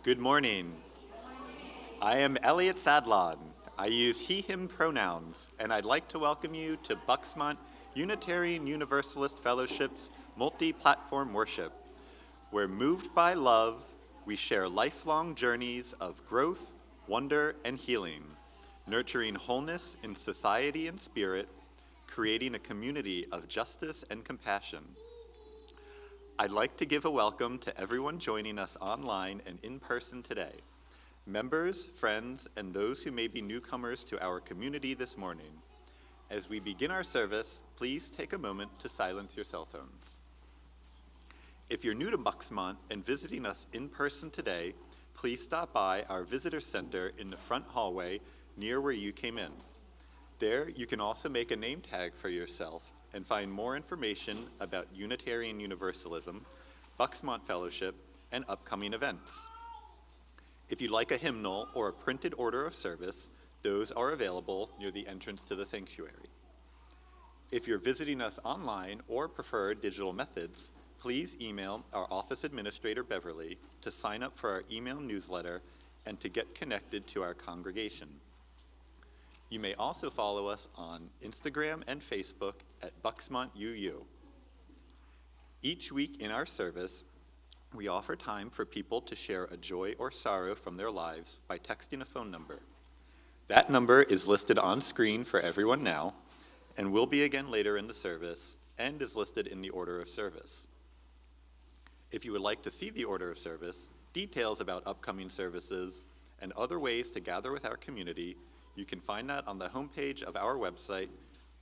Good morning. I am Elliot Sadlon. I use he, him pronouns, and I'd like to welcome you to Bucksmont Unitarian Universalist Fellowship's multi-platform worship, where moved by love, we share lifelong journeys of growth, wonder, and healing, nurturing wholeness in society and spirit, creating a community of justice and compassion. I'd like to give a welcome to everyone joining us online and in person today. Members, friends, and those who may be newcomers to our community this morning. As we begin our service, please take a moment to silence your cell phones. If you're new to Bucksmont and visiting us in person today, please stop by our visitor center in the front hallway near where you came in. There, you can also make a name tag for yourself and find more information about Unitarian Universalism, Bucksmont Fellowship, and upcoming events. If you'd like a hymnal or a printed order of service, those are available near the entrance to the sanctuary. If you're visiting us online or prefer digital methods, please email our office administrator, Beverly, to sign up for our email newsletter and to get connected to our congregation. You may also follow us on Instagram and Facebook at Bucksmont UU. Each week in our service, we offer time for people to share a joy or sorrow from their lives by texting a phone number. That number is listed on screen for everyone now, and will be again later in the service, and is listed in the order of service. If you would like to see the order of service, details about upcoming services, and other ways to gather with our community, you can find that on the homepage of our website,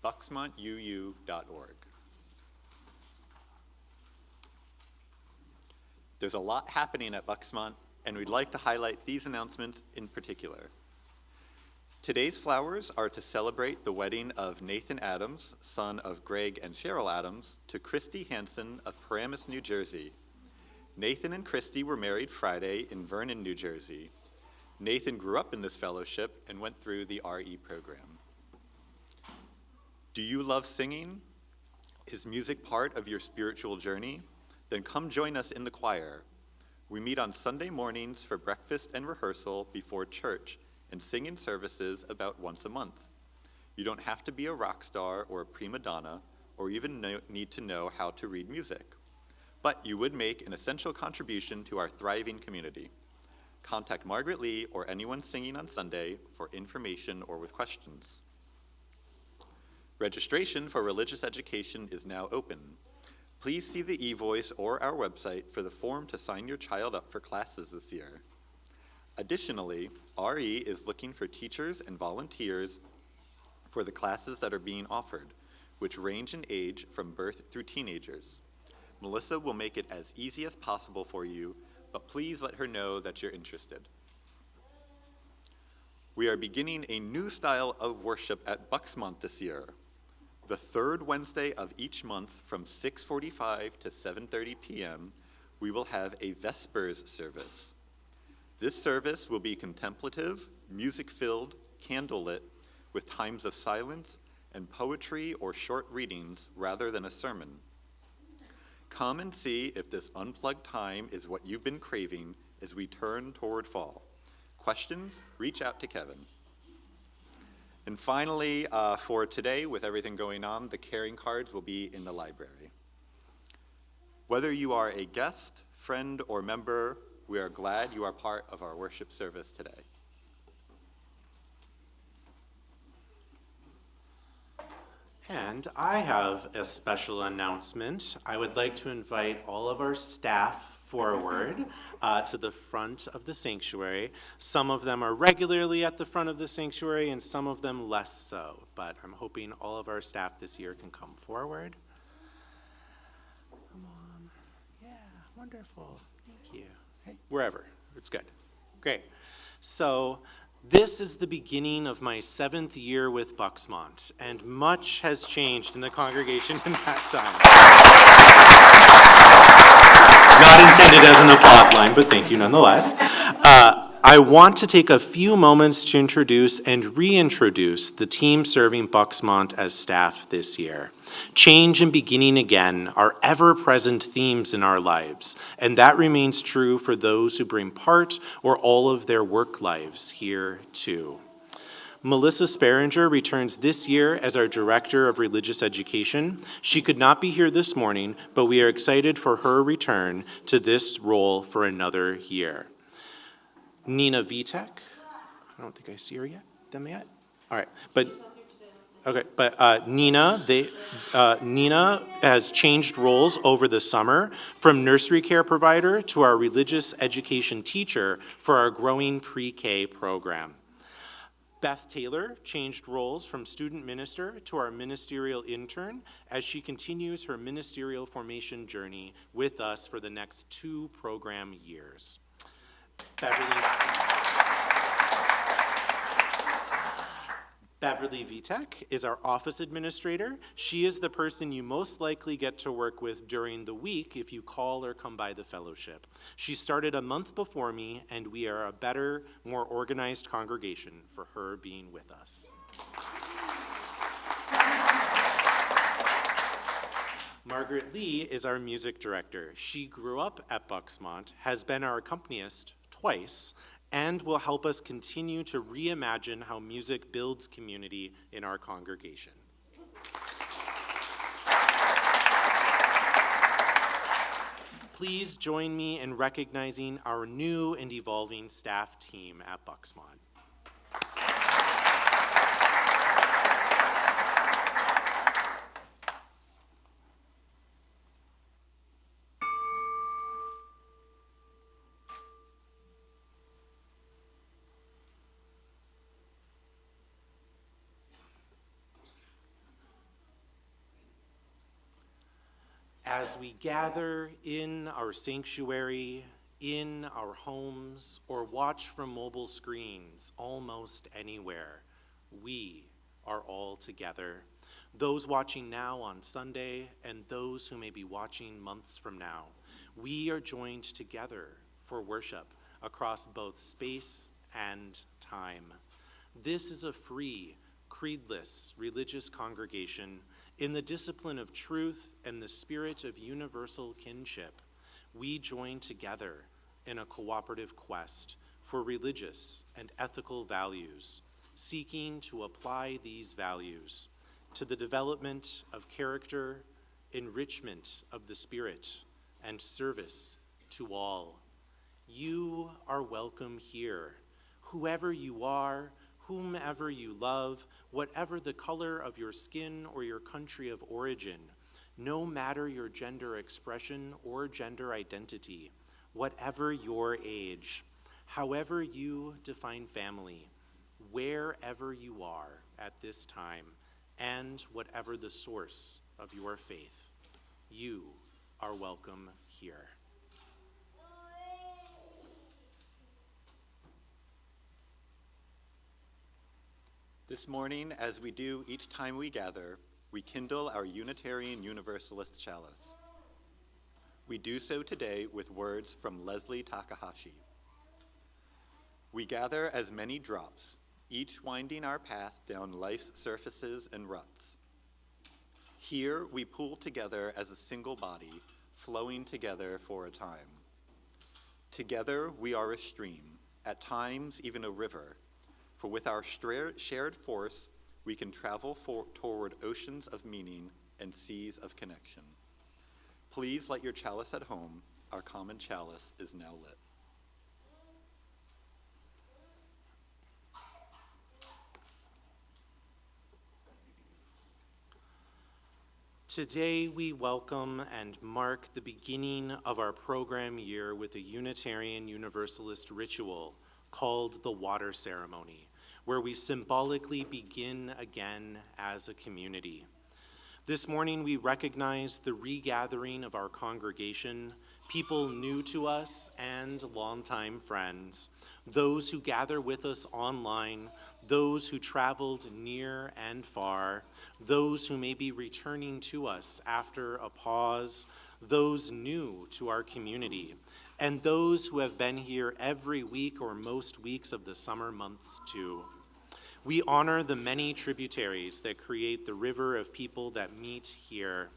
bucksmontuu.org. There's a lot happening at Bucksmont, and we'd like to highlight these announcements in particular. Today's flowers are to celebrate the wedding of Nathan Adams, son of Greg and Cheryl Adams, to Christy Hansen of Paramus, New Jersey. Nathan and Christy were married Friday in Vernon, New Jersey. Nathan grew up in this fellowship and went through the RE program. Do you love singing? Is music part of your spiritual journey? Then come join us in the choir. We meet on Sunday mornings for breakfast and rehearsal before church and sing in services about once a month. You don't have to be a rock star or a prima donna or even need to know how to read music, but you would make an essential contribution to our thriving community. Contact Margaret Lee or anyone singing on Sunday for information or with questions. Registration for religious education is now open. Please see the e-voice or our website for the form to sign your child up for classes this year. Additionally, RE is looking for teachers and volunteers for the classes that are being offered, which range in age from birth through teenagers. Melissa will make it as easy as possible for you, but please let her know that you're interested. We are beginning a new style of worship at Bucksmont this year. The third Wednesday of each month from 6:45 to 7:30 p.m., we will have a Vespers service. This service will be contemplative, music-filled, candlelit, with times of silence and poetry or short readings rather than a sermon. Come and see if this unplugged time is what you've been craving as we turn toward fall. Questions? Reach out to Kevin. And finally, for today, with everything going on, the caring cards will be in the library. Whether you are a guest, friend, or member, we are glad you are part of our worship service today. And I have a special announcement. I would like to invite all of our staff forward to the front of the sanctuary. Some of them are regularly at the front of the sanctuary and some of them less so, but I'm hoping all of our staff this year can come forward. Come on. Yeah, wonderful. Thank you. Hey, wherever. It's good. Great. So this is the beginning of my 7th year with Bucksmont, and much has changed in the congregation in that time. Not intended as an applause line, but thank you nonetheless. I want to take a few moments to introduce and reintroduce the team serving Bucksmont as staff this year. Change and beginning again are ever-present themes in our lives, and that remains true for those who bring part or all of their work lives here too. Melissa Sparinger returns this year as our Director of Religious Education. She could not be here this morning, but we are excited for her return to this role for another year. Nina Vitek, I don't think I see her yet, them yet? All right, Nina has changed roles over the summer from nursery care provider to our religious education teacher for our growing pre-K program. Beth Taylor changed roles from student minister to our ministerial intern as she continues her ministerial formation journey with us for the next 2 program years. Beverly Vitek is our office administrator. She is the person you most likely get to work with during the week if you call or come by the fellowship. She started a month before me, and we are a better, more organized congregation for her being with us. Margaret Lee is our music director. She grew up at Bucksmont, has been our accompanist twice, and will help us continue to reimagine how music builds community in our congregation. Please join me in recognizing our new and evolving staff team at Bucksmont. As we gather in our sanctuary, in our homes, or watch from mobile screens almost anywhere, we are all together. Those watching now on Sunday and those who may be watching months from now, we are joined together for worship across both space and time. This is a free, creedless religious congregation in the discipline of truth and the spirit of universal kinship. We join together in a cooperative quest for religious and ethical values, seeking to apply these values to the development of character, enrichment of the spirit, and service to all. You are welcome here, whoever you are, whomever you love, whatever the color of your skin or your country of origin, no matter your gender expression or gender identity, whatever your age, however you define family, wherever you are at this time, and whatever the source of your faith, you are welcome here. This morning, as we do each time we gather, we kindle our Unitarian Universalist chalice. We do so today with words from Leslie Takahashi. We gather as many drops, each winding our path down life's surfaces and ruts. Here we pool together as a single body, flowing together for a time. Together we are a stream, at times even a river, for with our shared force, we can travel toward oceans of meaning and seas of connection. Please light your chalice at home. Our common chalice is now lit. Today we welcome and mark the beginning of our program year with a Unitarian Universalist ritual called the water ceremony, where we symbolically begin again as a community. This morning we recognize the regathering of our congregation, people new to us and longtime friends, those who gather with us online, those who traveled near and far, those who may be returning to us after a pause, those new to our community, and those who have been here every week or most weeks of the summer months too. We honor the many tributaries that create the river of people that meet here,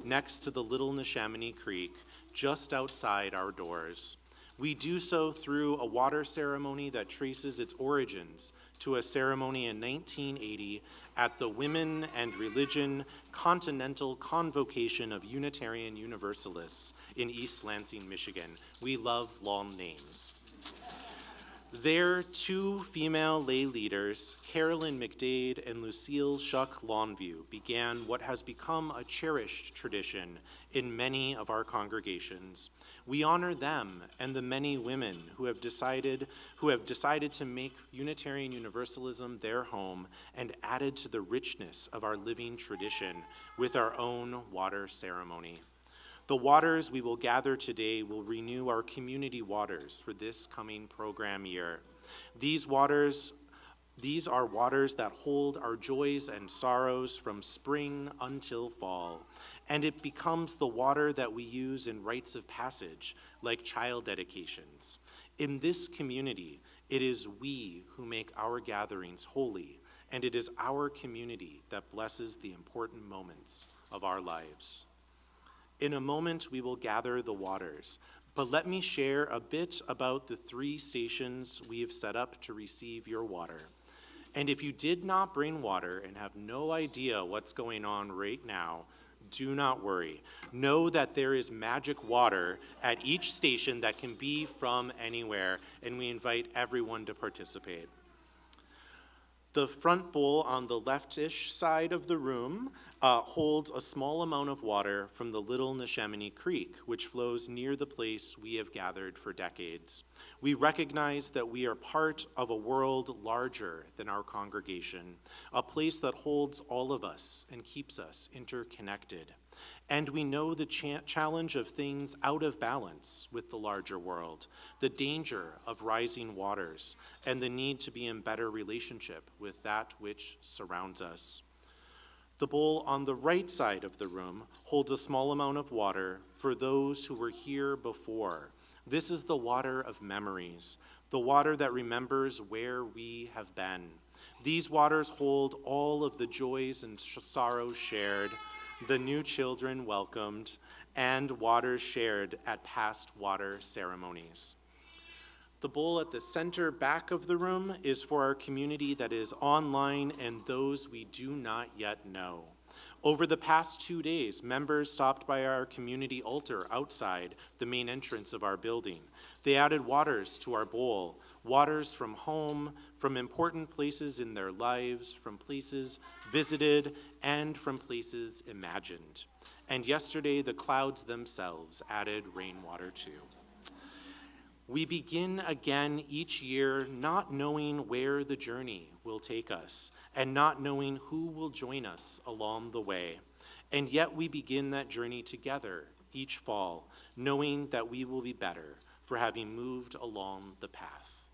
next to the Little Neshaminy Creek, just outside our doors. We do so through a water ceremony that traces its origins to a ceremony in 1980 at the Women and Religion Continental Convocation of Unitarian Universalists in East Lansing, Michigan. We love long names. There, two female lay leaders, Carolyn McDade and Lucille Shuck Longview, began what has become a cherished tradition in many of our congregations. We honor them and the many women who have decided to make Unitarian Universalism their home and added to the richness of our living tradition with our own water ceremony. The waters we will gather today will renew our community waters for this coming program year. These are waters that hold our joys and sorrows from spring until fall, and it becomes the water that we use in rites of passage, like child dedications. In this community, it is we who make our gatherings holy, and it is our community that blesses the important moments of our lives. In a moment, we will gather the waters, but let me share a bit about the 3 stations we have set up to receive your water. And if you did not bring water and have no idea what's going on right now, do not worry. Know that there is magic water at each station that can be from anywhere, and we invite everyone to participate. The front bowl on the leftish side of the room holds a small amount of water from the Little Neshaminy Creek, which flows near the place we have gathered for decades. We recognize that we are part of a world larger than our congregation, a place that holds all of us and keeps us interconnected. And we know the challenge of things out of balance with the larger world, the danger of rising waters, and the need to be in better relationship with that which surrounds us. The bowl on the right side of the room holds a small amount of water for those who were here before. This is the water of memories, the water that remembers where we have been. These waters hold all of the joys and sorrows shared, the new children welcomed, and waters shared at past water ceremonies. The bowl at the center back of the room is for our community that is online and those we do not yet know. Over the past 2 days, members stopped by our community altar outside the main entrance of our building. They added waters to our bowl, waters from home, from important places in their lives, from places visited, and from places imagined. And yesterday, the clouds themselves added rainwater too. We begin again each year not knowing where the journey will take us and not knowing who will join us along the way. And yet we begin that journey together each fall, knowing that we will be better for having moved along the path.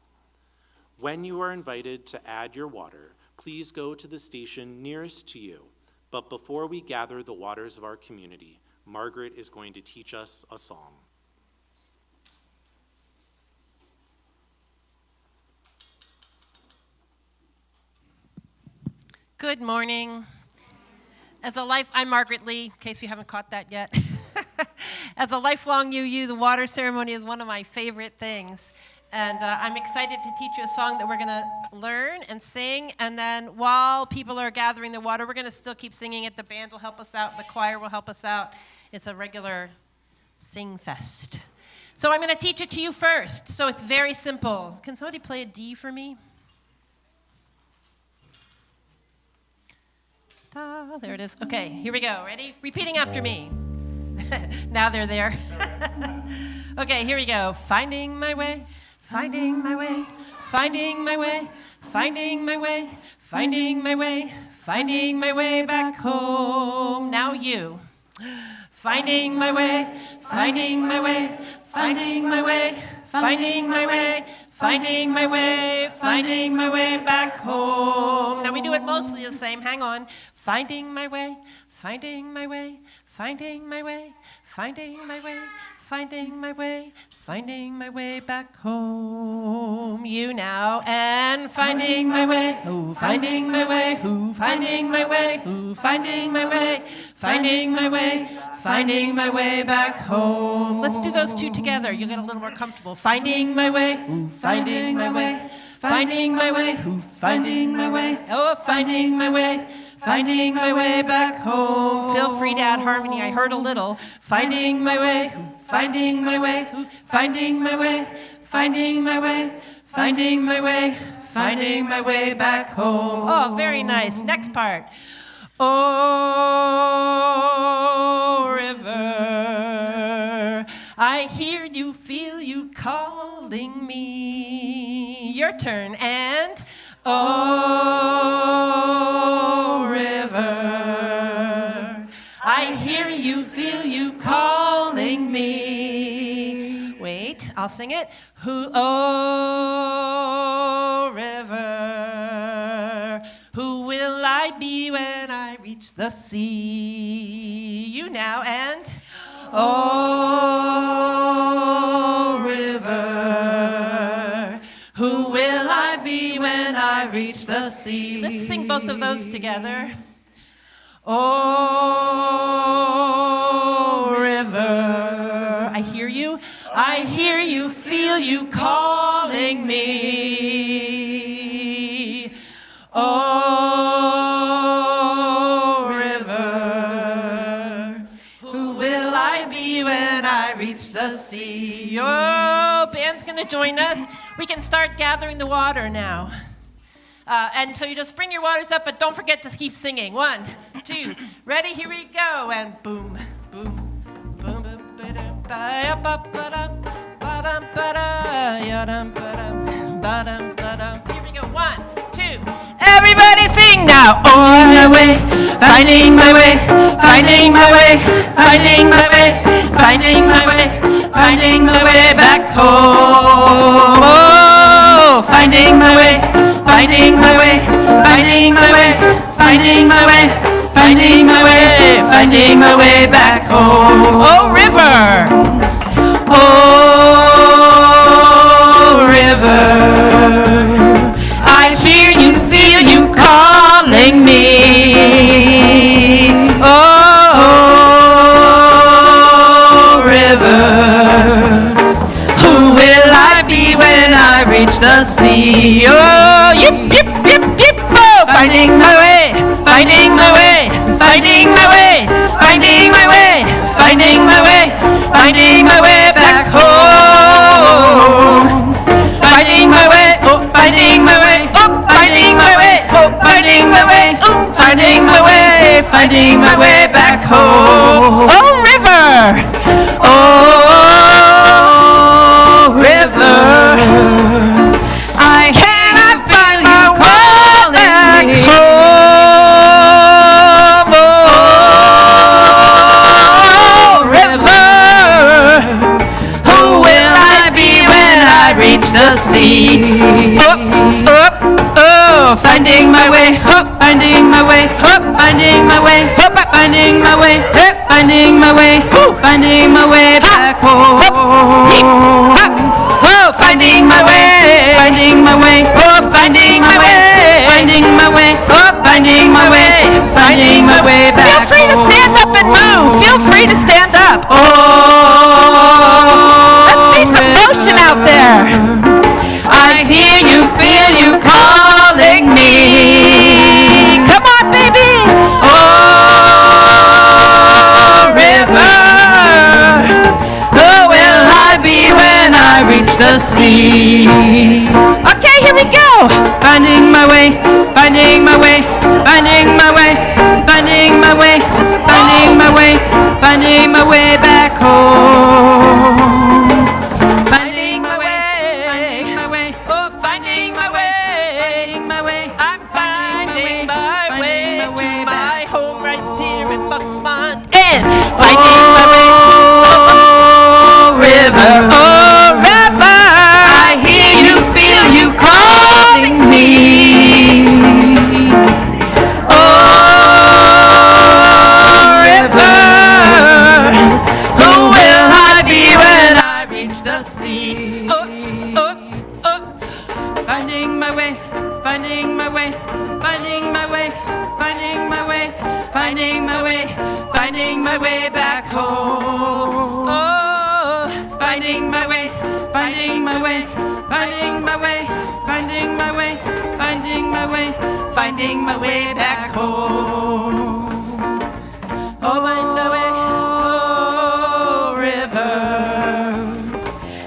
When you are invited to add your water, please go to the station nearest to you. But before we gather the waters of our community, Margaret is going to teach us a song. Good morning. I'm Margaret Lee, in case you haven't caught that yet. As a lifelong UU, the water ceremony is one of my favorite things. And I'm excited to teach you a song that we're going to learn and sing. And then while people are gathering the water, we're going to still keep singing it. The band will help us out. The choir will help us out. It's a regular sing fest. So I'm going to teach it to you first. So it's very simple. Can somebody play a D for me? There it is. Okay, here we go. Ready? Repeating after me. Now they're there. Okay, here we go. Finding my way, finding my way, finding my way, finding my way, finding my way, finding my way back home. Now you. Finding my way, finding my way, finding my way, finding my way, finding my way, finding my way back home. Now we do it mostly the same. Hang on. Finding my way, finding my way, finding my way, finding my way, finding my way back home. You now, and finding my way, oh, finding my way, oh, finding my way, oh, finding my way, finding my way, finding my way back home. Let's do those two together. You'll get a little more comfortable. Finding my way, oh, finding my way, finding my way, oh, finding my way, oh, finding my way. Finding my way back home. Feel free to add harmony. I heard a little. Finding my way, finding my way, finding my way, finding my way, finding my way, finding my way back home. Oh, very nice. Next part. Oh, river, I hear you, feel you calling me. Your turn. And oh, river, I hear you, feel you calling me. Wait, I'll sing it. Oh, river, who will I be when I reach the sea? You now, and oh, river, who will I be when I reach the sea? Let's sing both of those together. Oh, river, I hear you, feel you calling me. Oh, river, who will I be when I reach the sea? Oh, band's gonna join us. We can start gathering the water now. And so you just bring your waters up, but don't forget to keep singing. 1, 2, ready? Here we go. And boom, boom, boom, boom, ba-dum, ba-dum, ba-dum, ba-dum, ba-dum, ba-dum, ba-dum. Here we go. 1, 2. Everybody sing now. On my way, finding my way, finding my way, finding my way, finding my way, finding my way back home. Oh, finding my way. Finding my way, finding my way, finding my way, finding my way, finding my way back home. Oh, river! Oh, river, I hear you, feel you calling me. Oh, river, who will I be when I reach the sea? Oh, yip, yip, yip, yip, oh, finding my way, finding my way, finding my way, finding my way, finding my way, finding my way back home. Finding my way, oh, finding my way, oh, finding my way, oh, finding my way, oh, finding my way, finding my way back home. Oh, river, oh, river, I cannot find you calling me home. Oh, river, who will I be when I reach the sea? Oh, finding my way, finding my way, finding my way, finding my way, finding my way, finding my way back home. Oh, finding my way, finding my way, oh, finding my way, finding my way, oh, finding my way, finding my way back home. Feel free to stand up and move. Feel free to stand up. Oh, let's see some motion out there. I hear you, feel you calling me. Come on, baby. Oh, river, who will I be when I reach the sea? Okay, here we go. Finding my way, finding my way, finding my way, finding my way, finding my way, finding my way back home. Finding my way, finding my way, oh, finding my way, finding my way. I'm finding my way to my home right here in Bucksmont. And finding my way, oh, river, oh, river, I hear you, feel you calling me. Oh, river, who will I be when finding my way, finding my way, finding my way, finding my way, finding my way, finding my way back home. Oh, finding my way, finding my way, finding my way, finding my way, finding my way, finding my way back home. Oh, find the way, oh, river.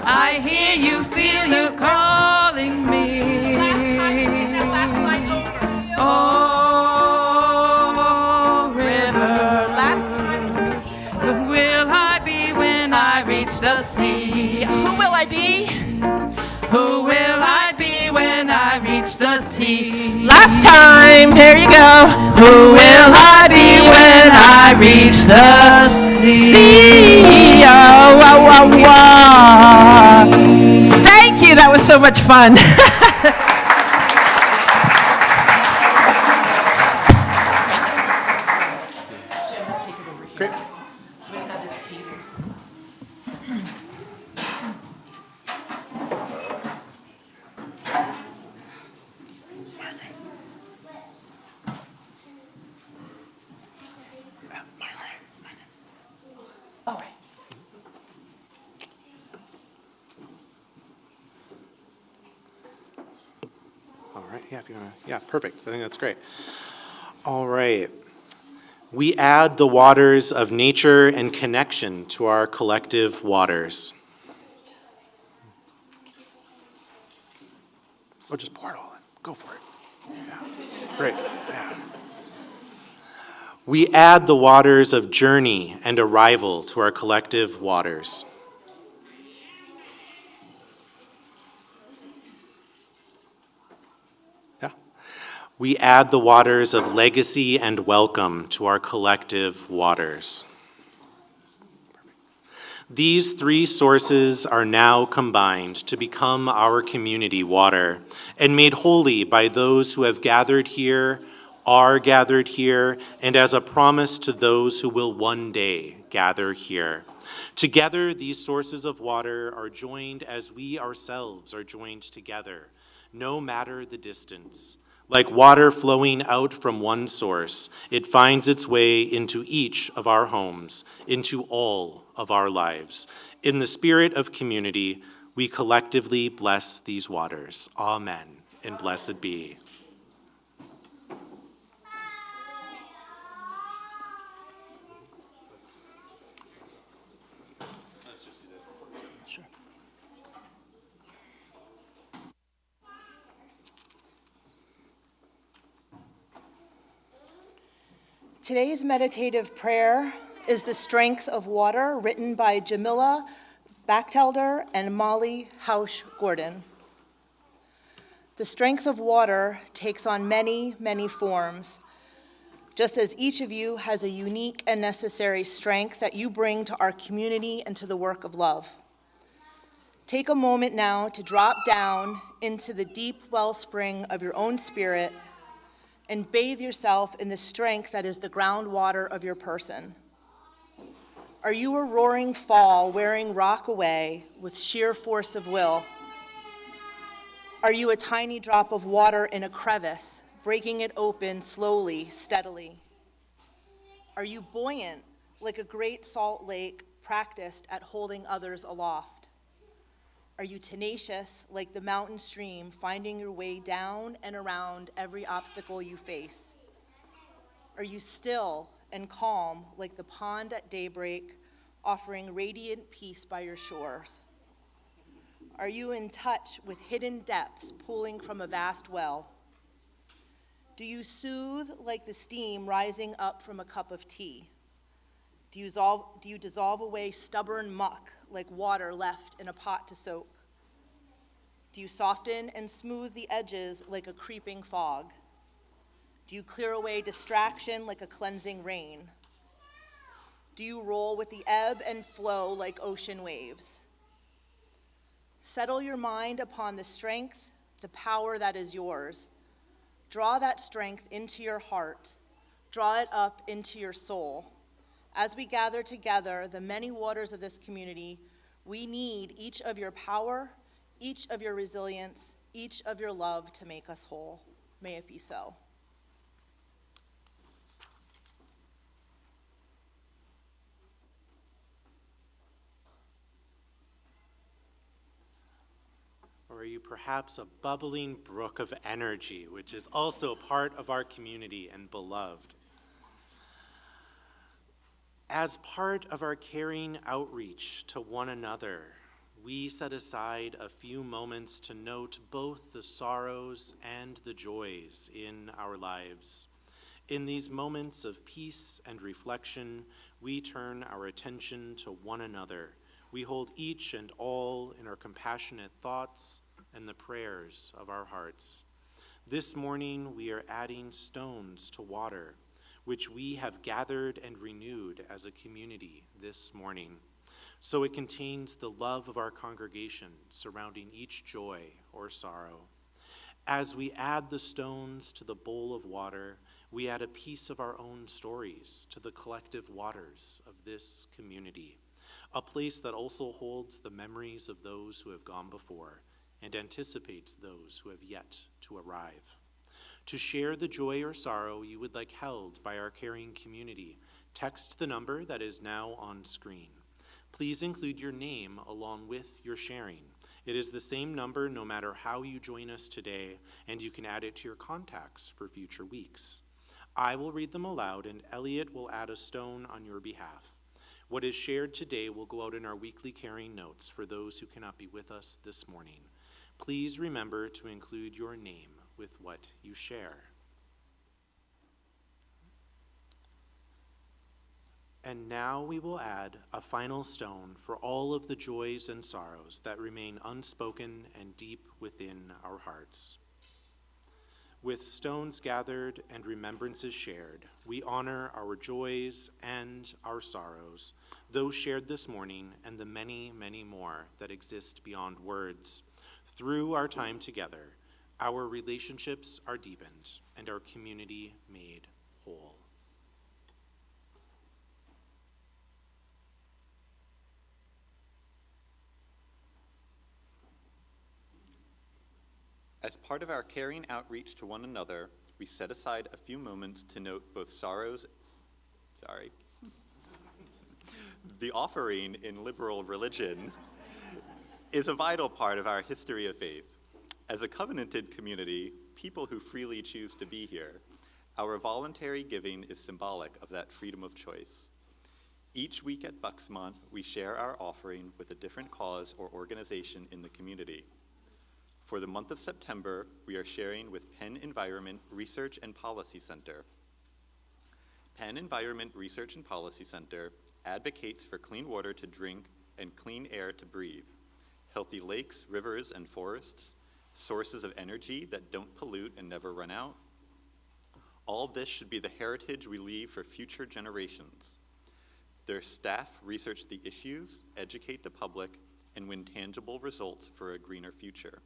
I hear you, feel you calling me. Last time you sing that last line over. Oh, river. Last time. Who will I be when I reach the sea? Who will I be? Who will I be when I reach the sea? Last time, here you go. Who will I be when I reach the sea? Oh, wow, wow, wow. Thank you, that was so much fun. Great. All right, yeah, if you want to, yeah, perfect. I think that's great. All right. We add the waters of nature and connection to our collective waters. Oh, just pour it all in. Go for it. Yeah. Great. Yeah. We add the waters of journey and arrival to our collective waters. Yeah. We add the waters of legacy and welcome to our collective waters. These three sources are now combined to become our community water and made holy by those who have gathered here, are gathered here, and as a promise to those who will one day gather here. Together, these sources of water are joined as we ourselves are joined together, no matter the distance. Like water flowing out from one source, it finds its way into each of our homes, into all of our lives. In the spirit of community, we collectively bless these waters. Amen, and blessed be. Sure. Today's meditative prayer is The Strength of Water, written by Jamila Bachtelder and Molly Hausch Gordon. The strength of water takes on many, many forms, just as each of you has a unique and necessary strength that you bring to our community and to the work of love. Take a moment now to drop down into the deep wellspring of your own spirit and bathe yourself in the strength that is the groundwater of your person. Are you a roaring fall wearing rock away with sheer force of will? Are you a tiny drop of water in a crevice, breaking it open slowly, steadily? Are you buoyant like a great salt lake practiced at holding others aloft? Are you tenacious like the mountain stream, finding your way down and around every obstacle you face? Are you still and calm like the pond at daybreak, offering radiant peace by your shores? Are you in touch with hidden depths pooling from a vast well? Do you soothe like the steam rising up from a cup of tea? Do you dissolve away stubborn muck like water left in a pot to soak? Do you soften and smooth the edges like a creeping fog? Do you clear away distraction like a cleansing rain? Do you roll with the ebb and flow like ocean waves? Settle your mind upon the strength, the power that is yours. Draw that strength into your heart. Draw it up into your soul. As we gather together, the many waters of this community, we need each of your power, each of your resilience, each of your love to make us whole. May it be so. Or are you perhaps a bubbling brook of energy, which is also part of our community and beloved? As part of our caring outreach to one another, we set aside a few moments to note both the sorrows and the joys in our lives. In these moments of peace and reflection, we turn our attention to one another. We hold each and all in our compassionate thoughts and the prayers of our hearts. This morning, we are adding stones to water, which we have gathered and renewed as a community this morning. So it contains the love of our congregation surrounding each joy or sorrow. As we add the stones to the bowl of water, we add a piece of our own stories to the collective waters of this community, a place that also holds the memories of those who have gone before and anticipates those who have yet to arrive. To share the joy or sorrow you would like held by our caring community, text the number that is now on screen. Please include your name along with your sharing. It is the same number no matter how you join us today, and you can add it to your contacts for future weeks. I will read them aloud, and Elliot will add a stone on your behalf. What is shared today will go out in our weekly caring notes for those who cannot be with us this morning. Please remember to include your name with what you share. And now we will add a final stone for all of the joys and sorrows that remain unspoken and deep within our hearts. With stones gathered and remembrances shared, we honor our joys and our sorrows, those shared this morning and the many, many more that exist beyond words. Through our time together, our relationships are deepened and our community made whole. As part of our caring outreach to one another, we set aside a few moments to note both The offering in liberal religion is a vital part of our history of faith. As a covenanted community, people who freely choose to be here, our voluntary giving is symbolic of that freedom of choice. Each week at Bucksmont, we share our offering with a different cause or organization in the community. For the month of September, we are sharing with Penn Environment Research and Policy Center. Penn Environment Research and Policy Center advocates for clean water to drink and clean air to breathe, healthy lakes, rivers, and forests, sources of energy that don't pollute and never run out. All this should be the heritage we leave for future generations. Their staff research the issues, educate the public, and win tangible results for a greener future.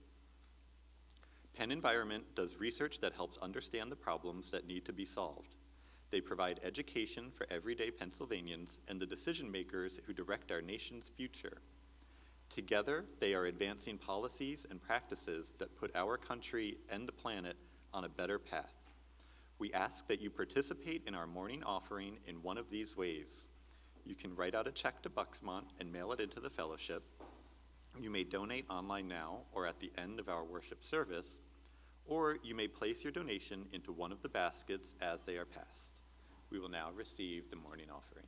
Penn Environment does research that helps understand the problems that need to be solved. They provide education for everyday Pennsylvanians and the decision makers who direct our nation's future. Together, they are advancing policies and practices that put our country and the planet on a better path. We ask that you participate in our morning offering in one of these ways. You can write out a check to Bucksmont and mail it into the fellowship. You may donate online now or at the end of our worship service, or you may place your donation into one of the baskets as they are passed. We will now receive the morning offering.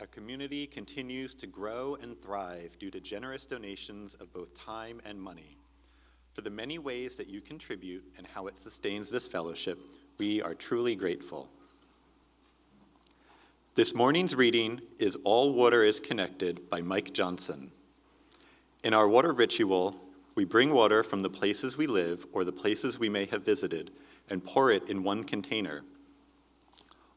Our community continues to grow and thrive due to generous donations of both time and money. For the many ways that you contribute and how it sustains this fellowship, we are truly grateful. This morning's reading is All Water is Connected by Mike Johnson. In our water ritual, we bring water from the places we live or the places we may have visited and pour it in one container.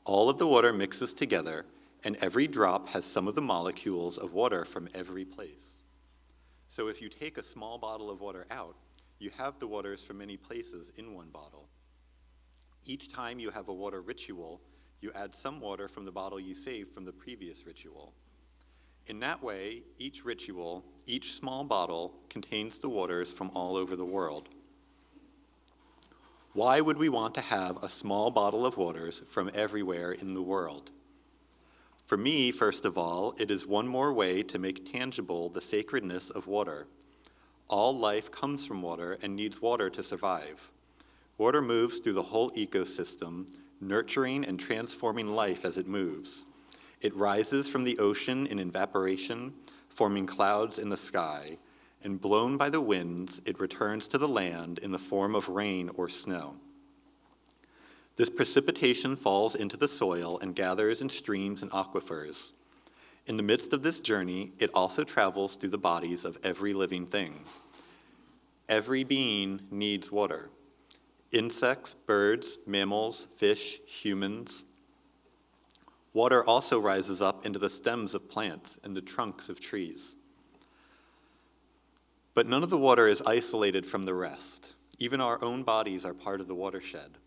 All of the water mixes together, and every drop has some of the molecules of water from every place. So if you take a small bottle of water out, you have the waters from many places in one bottle. Each time you have a water ritual, you add some water from the bottle you saved from the previous ritual. In that way, each ritual, each small bottle, contains the waters from all over the world. Why would we want to have a small bottle of waters from everywhere in the world? For me, first of all, it is one more way to make tangible the sacredness of water. All life comes from water and needs water to survive. Water moves through the whole ecosystem, nurturing and transforming life as it moves. It rises from the ocean in evaporation, forming clouds in the sky, and blown by the winds, it returns to the land in the form of rain or snow. This precipitation falls into the soil and gathers in streams and aquifers. In the midst of this journey, it also travels through the bodies of every living thing. Every being needs water. Insects, birds, mammals, fish, humans. Water also rises up into the stems of plants and the trunks of trees. But none of the water is isolated from the rest. Even our own bodies are part of the watershed.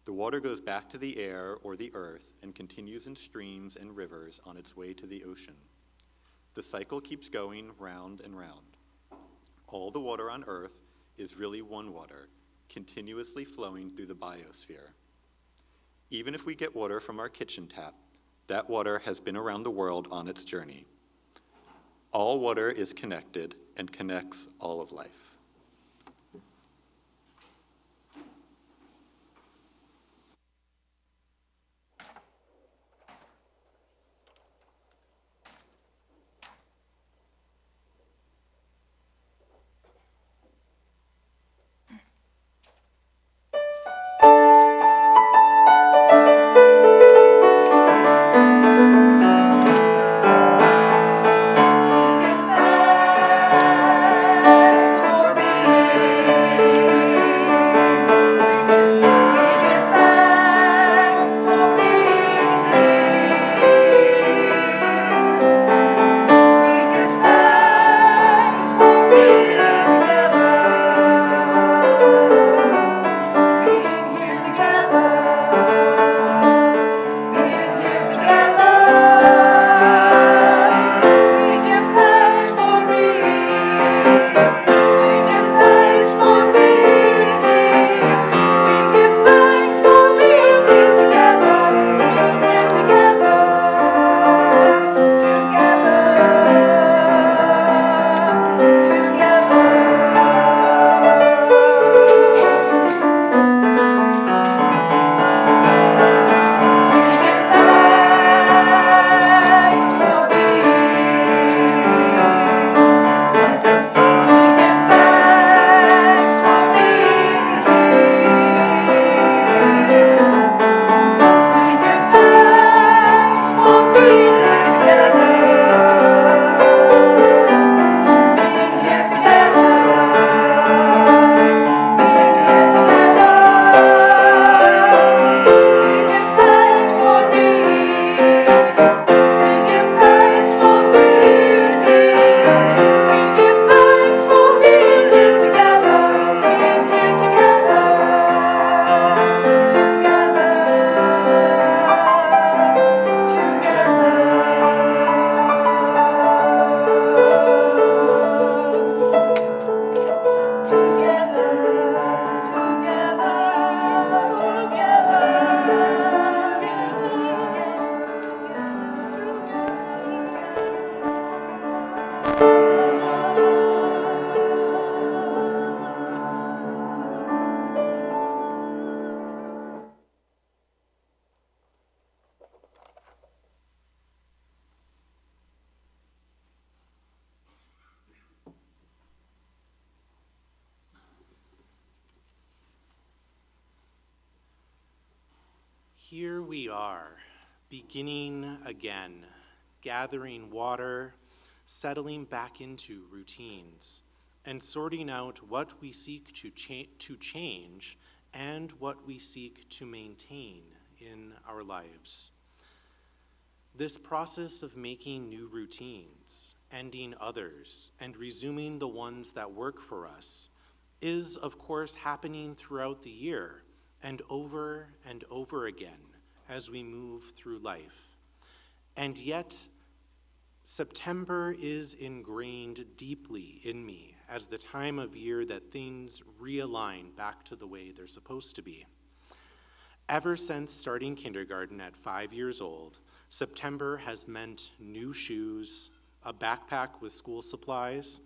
The water goes back to the air or the earth and continues in streams and rivers on its way to the ocean. The cycle keeps going round and round. All the water on earth is really one water, continuously flowing through the biosphere. Even if we get water from our kitchen tap, that water has been around the world on its journey. All water is connected and connects all of life. Thanks for Here we are, beginning again, gathering water, settling back into routines, and sorting out what we seek to change and what we seek to maintain in our lives. This process of making new routines, ending others, and resuming the ones that work for us is, of course, happening throughout the year and over again as we move through life. And yet, September is ingrained deeply in me as the time of year that things realign back to the way they're supposed to be. Ever since starting kindergarten at 5 years old, September has meant new shoes, a backpack with school supplies.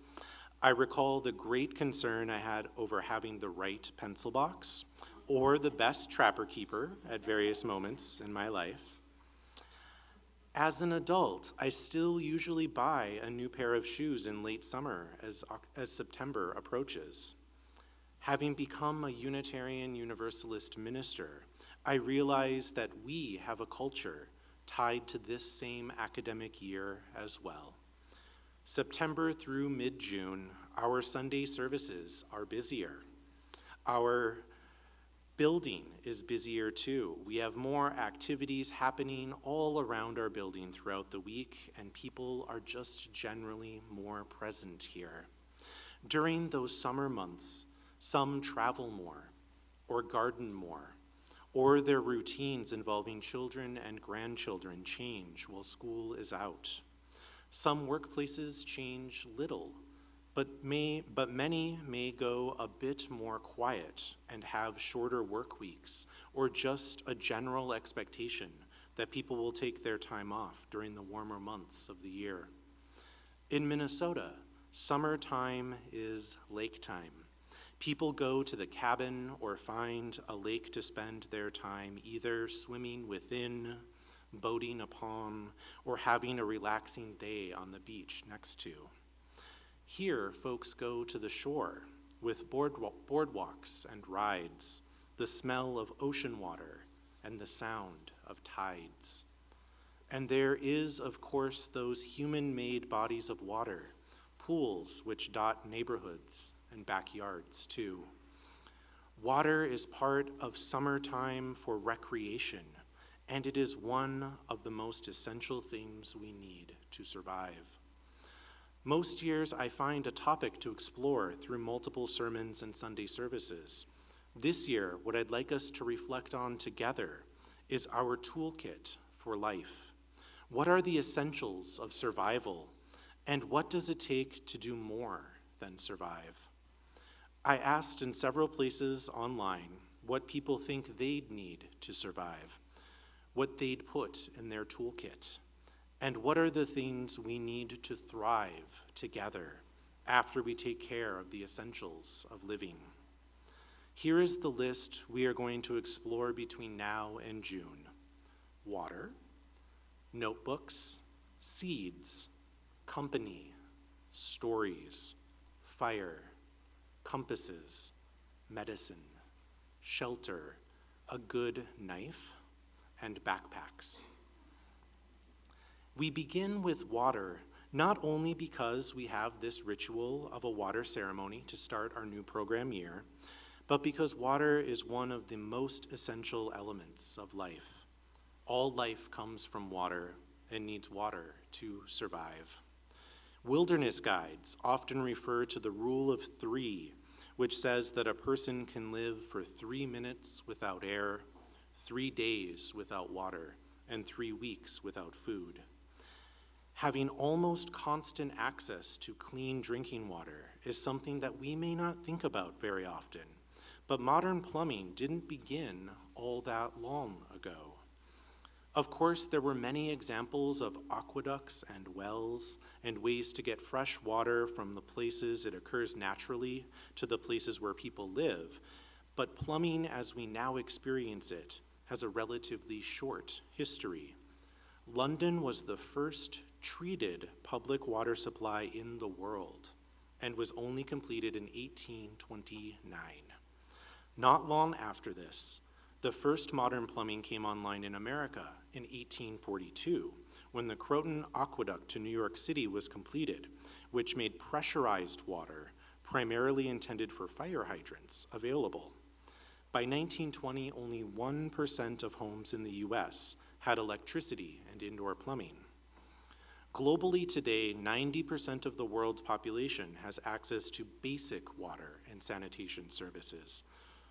I recall the great concern I had over having the right pencil box or the best trapper keeper at various moments in my life. As an adult, I still usually buy a new pair of shoes in late summer as September approaches. Having become a Unitarian Universalist minister, I realize that we have a culture tied to this same academic year as well. September through mid-June, our Sunday services are busier. Our building is busier too. We have more activities happening all around our building throughout the week, and people are just generally more present here. During those summer months, some travel more, or garden more, or their routines involving children and grandchildren change while school is out. Some workplaces change little, but many may go a bit more quiet and have shorter work weeks, or just a general expectation that people will take their time off during the warmer months of the year. In Minnesota, summertime is lake time. People go to the cabin or find a lake to spend their time either swimming within, boating upon, or having a relaxing day on the beach next to. Here, folks go to the shore with boardwalks and rides, the smell of ocean water, and the sound of tides. And there is, of course, those human-made bodies of water, pools which dot neighborhoods and backyards too. Water is part of summertime for recreation, and it is one of the most essential things we need to survive. Most years I find a topic to explore through multiple sermons and Sunday services. This year, what I'd like us to reflect on together is our toolkit for life. What are the essentials of survival, and what does it take to do more than survive? I asked in several places online what people think they'd need to survive, what they'd put in their toolkit, and what are the things we need to thrive together after we take care of the essentials of living. Here is the list we are going to explore between now and June: water, notebooks, seeds, company, stories, fire, compasses, medicine, shelter, a good knife, and backpacks. We begin with water not only because we have this ritual of a water ceremony to start our new program year, but because water is one of the most essential elements of life. All life comes from water and needs water to survive. Wilderness guides often refer to the rule of 3, which says that a person can live for 3 minutes without air, 3 days without water, and 3 weeks without food. Having almost constant access to clean drinking water is something that we may not think about very often, but modern plumbing didn't begin all that long ago. Of course, there were many examples of aqueducts and wells and ways to get fresh water from the places it occurs naturally to the places where people live, but plumbing as we now experience it has a relatively short history. London was the first treated public water supply in the world and was only completed in 1829. Not long after this, The first modern plumbing came online in America in 1842, when the Croton Aqueduct to New York City was completed, which made pressurized water, primarily intended for fire hydrants, available. By 1920, only 1% of homes in the US had electricity and indoor plumbing. Globally today, 90% of the world's population has access to basic water and sanitation services,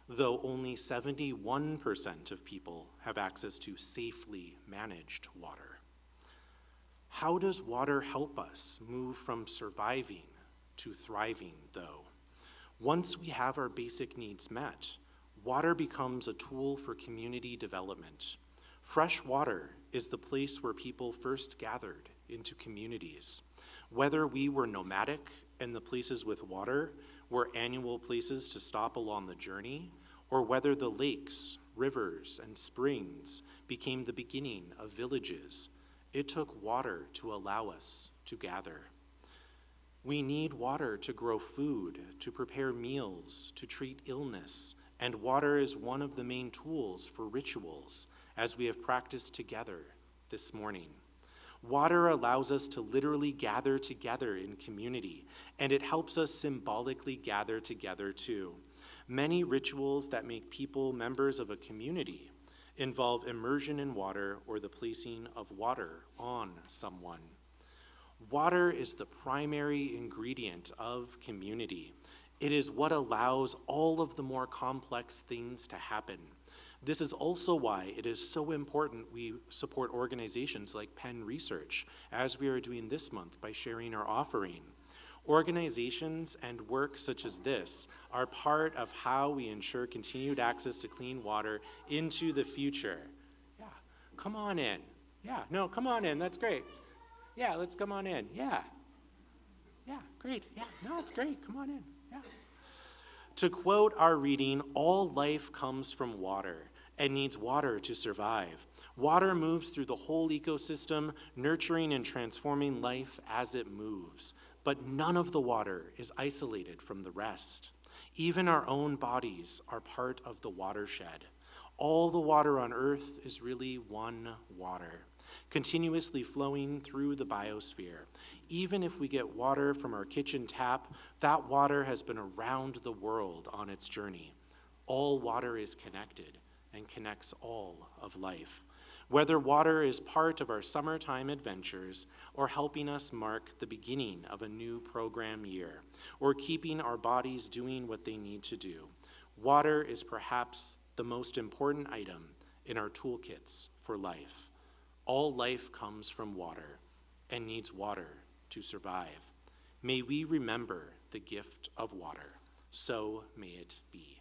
though only 71% of people have access to safely managed water. How does water help us move from surviving to thriving, though? Once we have our basic needs met, water becomes a tool for community development. Fresh water is the place where people first gathered into communities. Whether we were nomadic and the places with water were annual places to stop along the journey, or whether the lakes, rivers, and springs became the beginning of villages, it took water to allow us to gather. We need water to grow food, to prepare meals, to treat illness, and water is one of the main tools for rituals, as we have practiced together this morning. Water allows us to literally gather together in community, and it helps us symbolically gather together too. Many rituals that make people members of a community involve immersion in water or the placing of water on someone. Water is the primary ingredient of community. It is what allows all of the more complex things to happen. This is also why it is so important we support organizations like Penn Research, as we are doing this month by sharing our offering. Organizations and work such as this are part of how we ensure continued access to clean water into the future. Yeah, come on in. Yeah, no, come on in, that's great. Yeah, let's come on in, yeah. Yeah, great, yeah, no, it's great, come on in, yeah. To quote our reading, all life comes from water and needs water to survive. Water moves through the whole ecosystem, nurturing and transforming life as it moves. But none of the water is isolated from the rest. Even our own bodies are part of the watershed. All the water on Earth is really one water, continuously flowing through the biosphere. Even if we get water from our kitchen tap, that water has been around the world on its journey. All water is connected and connects all of life. Whether water is part of our summertime adventures or helping us mark the beginning of a new program year, or keeping our bodies doing what they need to do, water is perhaps the most important item in our toolkits for life. All life comes from water and needs water to survive. May we remember the gift of water. So may it be.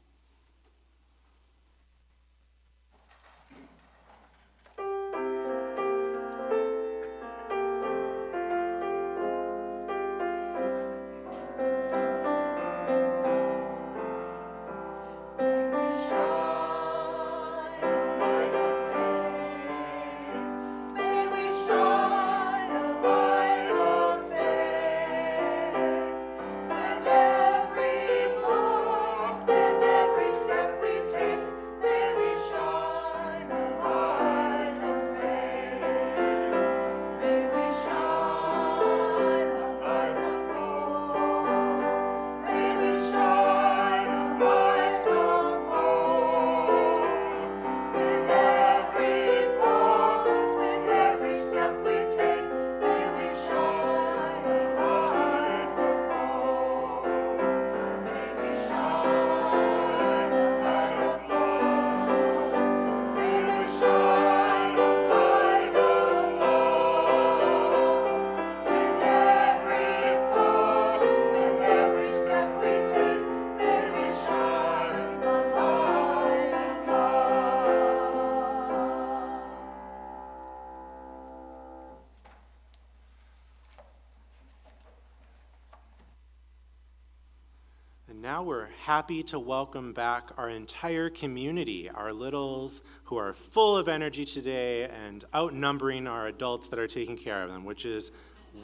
Now we're happy to welcome back our entire community, our littles who are full of energy today and outnumbering our adults that are taking care of them, which is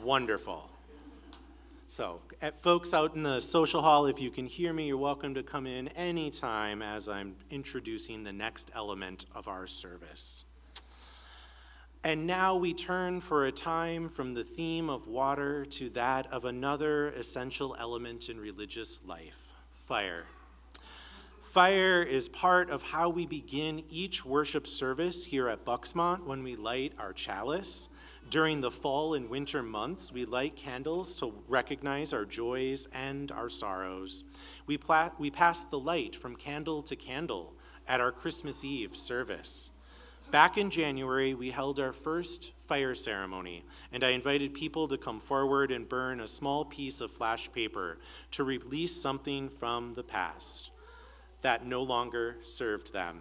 wonderful. So, folks out in the social hall, if you can hear me, you're welcome to come in anytime as I'm introducing the next element of our service. And now we turn for a time from the theme of water to that of another essential element in religious life, fire. Fire is part of how we begin each worship service here at Bucksmont when we light our chalice. During the fall and winter months, we light candles to recognize our joys and our sorrows. We pass the light from candle to candle at our Christmas Eve service. Back in January, we held our first fire ceremony, and I invited people to come forward and burn a small piece of flash paper to release something from the past that no longer served them.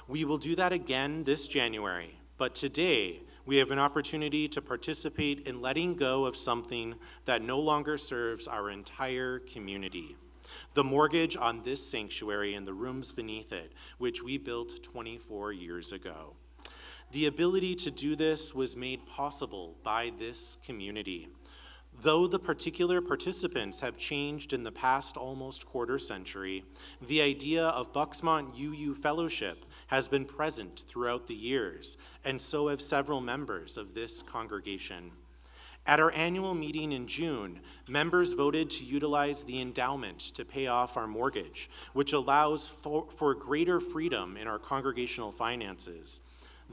We will do that again this January, but today we have an opportunity to participate in letting go of something that no longer serves our entire community. The mortgage on this sanctuary and the rooms beneath it, which we built 24 years ago. The ability to do this was made possible by this community. Though the particular participants have changed in the past almost quarter century, the idea of Bucksmont UU Fellowship has been present throughout the years, and so have several members of this congregation. At our annual meeting in June, members voted to utilize the endowment to pay off our mortgage, which allows for greater freedom in our congregational finances.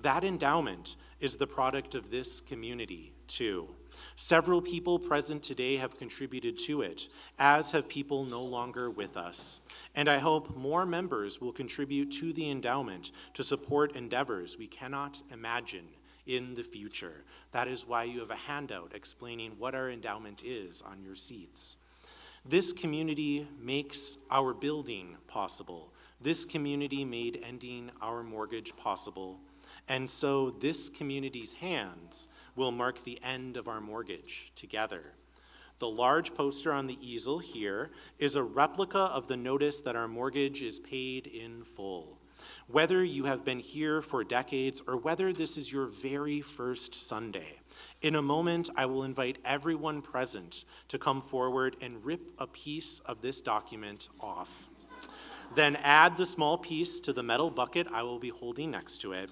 That endowment is the product of this community, too. Several people present today have contributed to it, as have people no longer with us. And I hope more members will contribute to the endowment to support endeavors we cannot imagine in the future. That is why you have a handout explaining what our endowment is on your seats. This community makes our building possible. This community made ending our mortgage possible. And so this community's hands will mark the end of our mortgage together. The large poster on the easel here is a replica of the notice that our mortgage is paid in full. Whether you have been here for decades or whether this is your very first Sunday, in a moment I will invite everyone present to come forward and rip a piece of this document off. Then add the small piece to the metal bucket I will be holding next to it.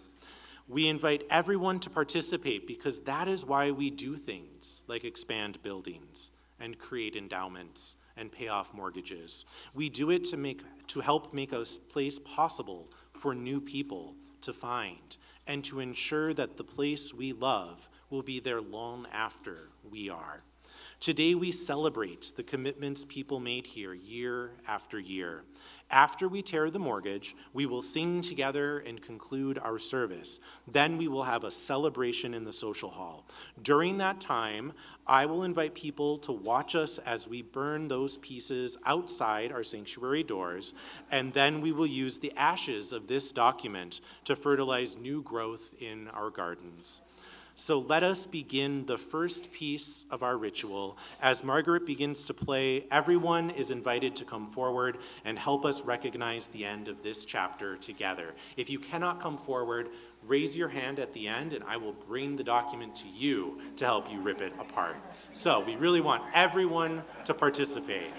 We invite everyone to participate because that is why we do things like expand buildings and create endowments and pay off mortgages. We do it to help make a place possible for new people to find and to ensure that the place we love will be there long after we are. Today we celebrate the commitments people made here year after year. After we tear the mortgage, we will sing together and conclude our service. Then we will have a celebration in the social hall. During that time, I will invite people to watch us as we burn those pieces outside our sanctuary doors, and then we will use the ashes of this document to fertilize new growth in our gardens. So let us begin the first piece of our ritual. As Margaret begins to play, everyone is invited to come forward and help us recognize the end of this chapter together. If you cannot come forward, raise your hand at the end and I will bring the document to you to help you rip it apart. So we really want everyone to participate.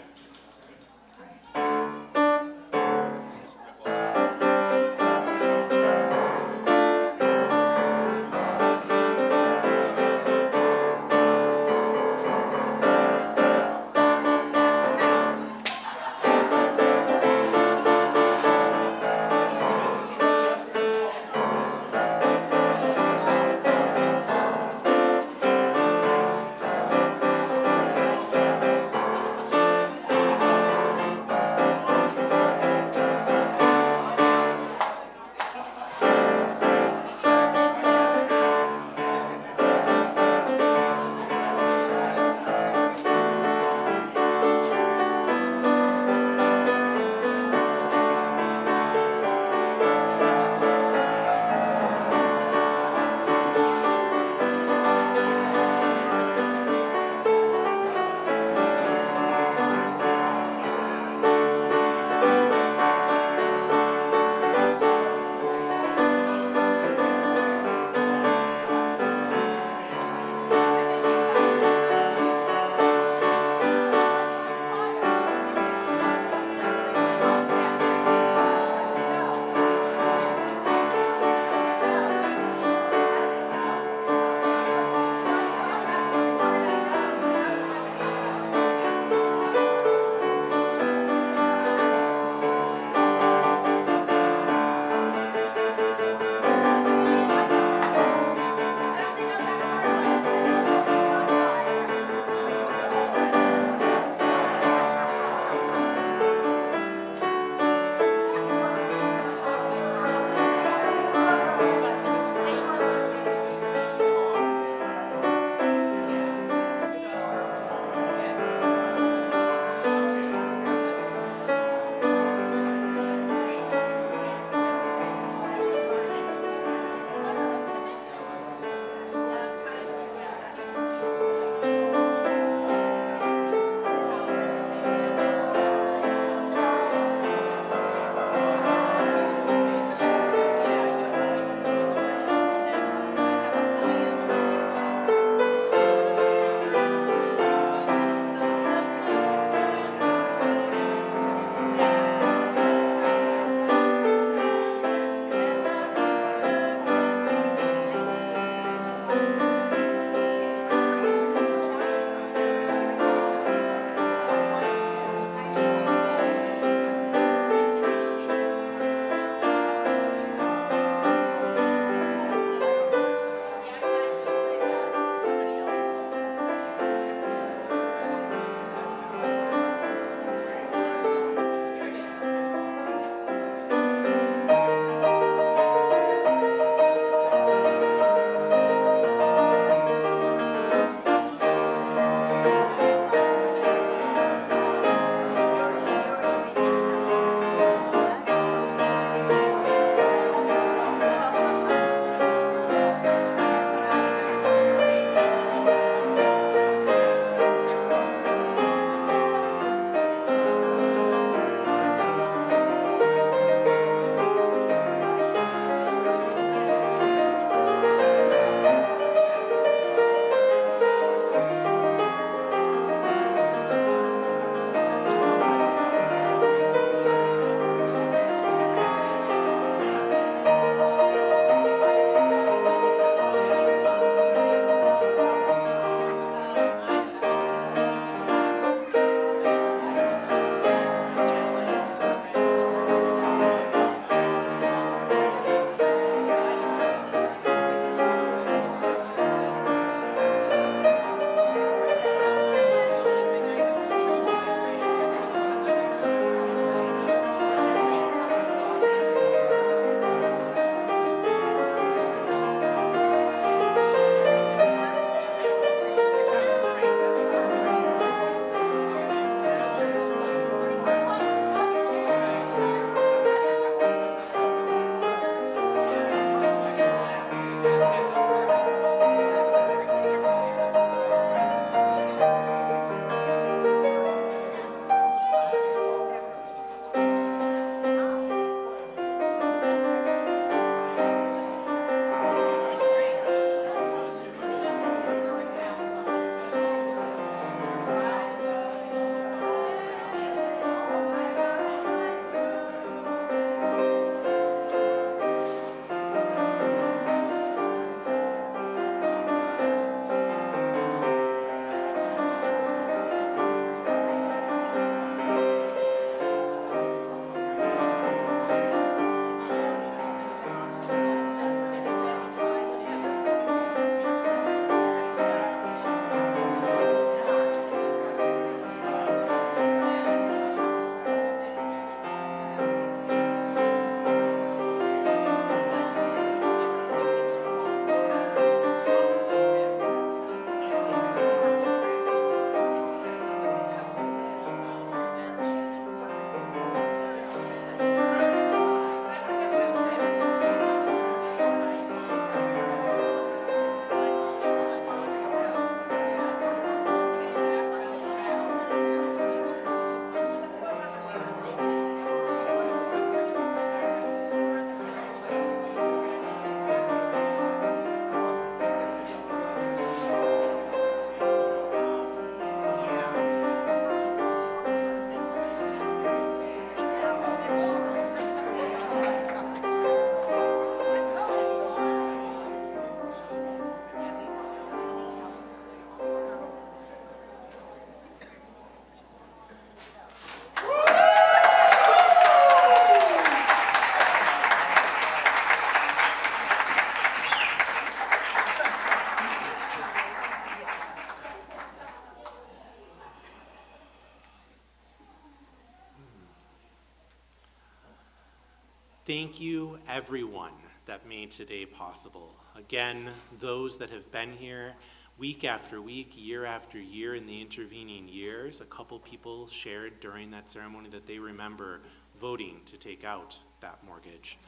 thank you, everyone that made today possible. Again, those that have been here week after week, year after year in the intervening years. A couple people shared during that ceremony that they remember voting to take out that mortgage.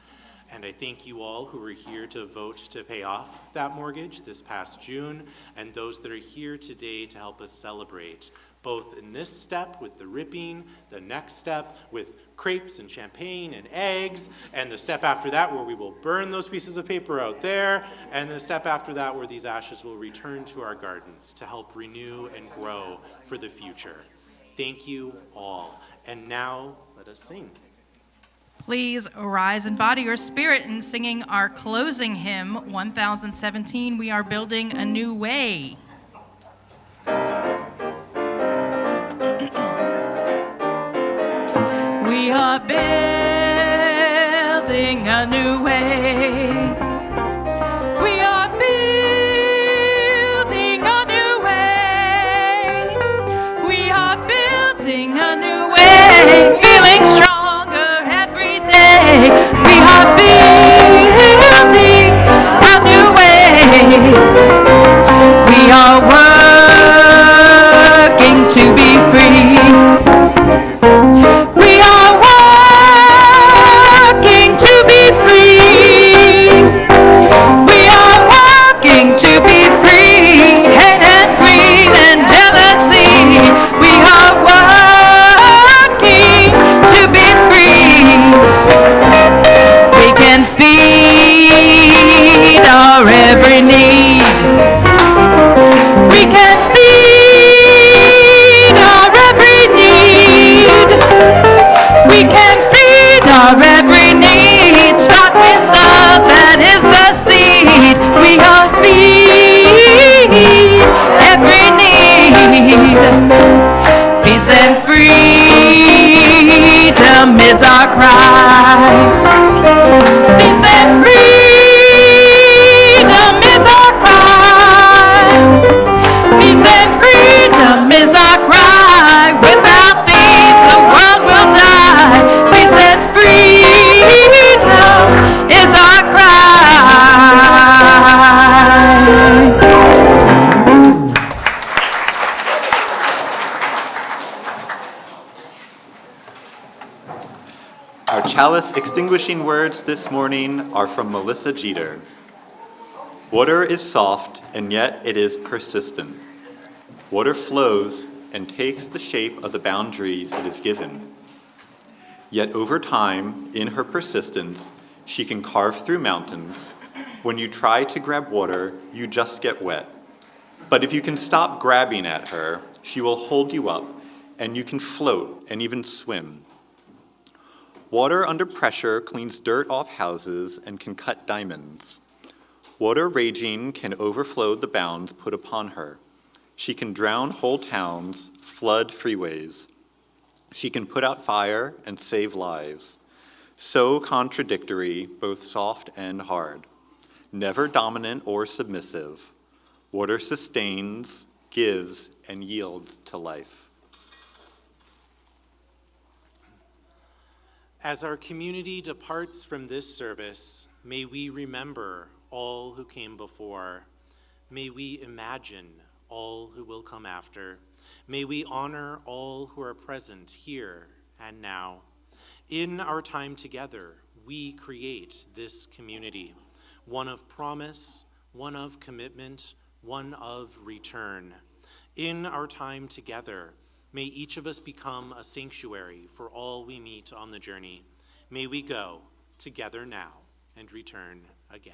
And I thank you all who were here to vote to pay off that mortgage this past June, and those that are here today to help us celebrate, both in this step with the ripping, the next step with crepes and champagne and eggs, and the step after that where we will burn those pieces of paper out there, and the step after that where these ashes will return to our gardens to help renew and grow for the future. Thank you all. And now, let us sing. Please rise in body or spirit in singing our closing hymn, 1017, We Are Building a New Way. We are building a new way. We are building a new way. We are building a new way, feeling stronger every day. We are building a new way. We are working to be free. We are working to be free. We are working to be free. Hate and greed and jealousy. We are working to be free. We can feed our every need. We can feed our every need. We can feed our every need. Start with love, that is the seed. We are feed every need. Peace and freedom is our cry. Peace and freedom is our cry. Peace and freedom is our cry. Without these, the world will die. Peace and freedom is our cry. Our chalice extinguishing words this morning are from Melissa Jeter. Water is soft, and yet it is persistent. Water flows and takes the shape of the boundaries it is given. Yet over time, in her persistence, she can carve through mountains. When you try to grab water, you just get wet. But if you can stop grabbing at her, she will hold you up, and you can float and even swim. Water under pressure cleans dirt off houses and can cut diamonds. Water raging can overflow the bounds put upon her. She can drown whole towns, flood freeways. She can put out fire and save lives. So contradictory, both soft and hard. Never dominant or submissive. Water sustains, gives, and yields to life. As our community departs from this service, may we remember all who came before. May we imagine all who will come after. May we honor all who are present here and now. In our time together, we create this community, one of promise, one of commitment, one of return. In our time together, may each of us become a sanctuary for all we meet on the journey. May we go together now and return again.